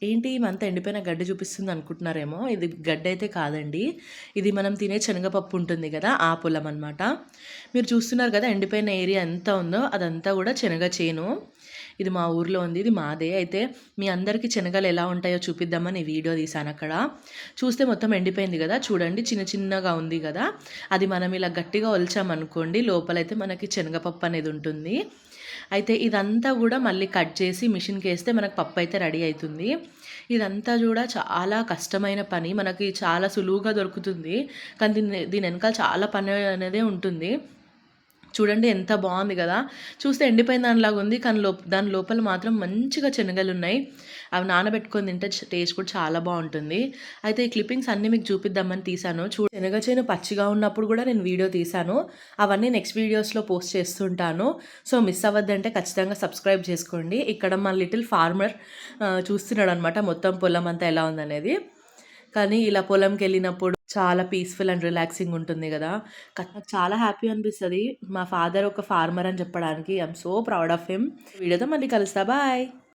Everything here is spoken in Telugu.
ఏంటి ఇవంతా ఎండిపోయిన గడ్డి చూపిస్తుంది అనుకుంటున్నారేమో. ఇది గడ్డి అయితే కాదండి. ఇది మనం తినే శనగపప్పు ఉంటుంది కదా, ఆ పొలం అనమాట. మీరు చూస్తున్నారు కదా ఎండిపోయిన ఏరియా ఎంత ఉందో, అదంతా కూడా శనగ చేను. ఇది మా ఊర్లో ఉంది, ఇది మాదే. అయితే మీ అందరికీ శనగలు ఎలా ఉంటాయో చూపిద్దామని ఈ వీడియో తీశాను అక్కడ. చూస్తే మొత్తం ఎండిపోయింది కదా, చూడండి చిన్న చిన్నగా ఉంది కదా. అది మనం ఇలా గట్టిగా ఒలిచామనుకోండి, లోపలైతే మనకి శనగపప్పు అనేది ఉంటుంది. అయితే ఇదంతా కూడా మళ్ళీ కట్ చేసి మిషన్కి వేస్తే మనకు పప్పు అయితే రెడీ అవుతుంది. ఇదంతా కూడా చాలా కష్టమైన పని, మనకి చాలా సులువుగా దొరుకుతుంది, కానీ దీని వెనకాల చాలా పని అనేదే ఉంటుంది. చూడండి ఎంత బాగుంది కదా, చూస్తే ఎండిపోయిన దానిలాగా ఉంది, కానీ దాని లోపల మాత్రం మంచిగా శనగలు ఉన్నాయి. అవి నానబెట్టుకొని తింటే టేస్ట్ కూడా చాలా బాగుంటుంది. అయితే ఈ క్లిప్పింగ్స్ అన్నీ మీకు చూపిద్దామని తీసాను. శనగ చేను పచ్చిగా ఉన్నప్పుడు కూడా నేను వీడియో తీశాను, అవన్నీ నెక్స్ట్ వీడియోస్లో పోస్ట్ చేస్తుంటాను. సో మిస్ అవ్వద్దంటే ఖచ్చితంగా సబ్స్క్రైబ్ చేసుకోండి. ఇక్కడ మా లిటిల్ ఫార్మర్ చూస్తున్నాడు అనమాట మొత్తం పొలం అంతా ఎలా ఉందనేది. కానీ ఇలా పొలంకి వెళ్ళినప్పుడు చాలా పీస్ఫుల్ అండ్ రిలాక్సింగ్ ఉంటుంది కదా, నాకు చాలా హ్యాపీ అనిపిస్తుంది. మా ఫాదర్ ఒక ఫార్మర్ అని చెప్పడానికి I'm so proud of him. వీడియోతో మళ్ళీ కలుస్తా, బాయ్.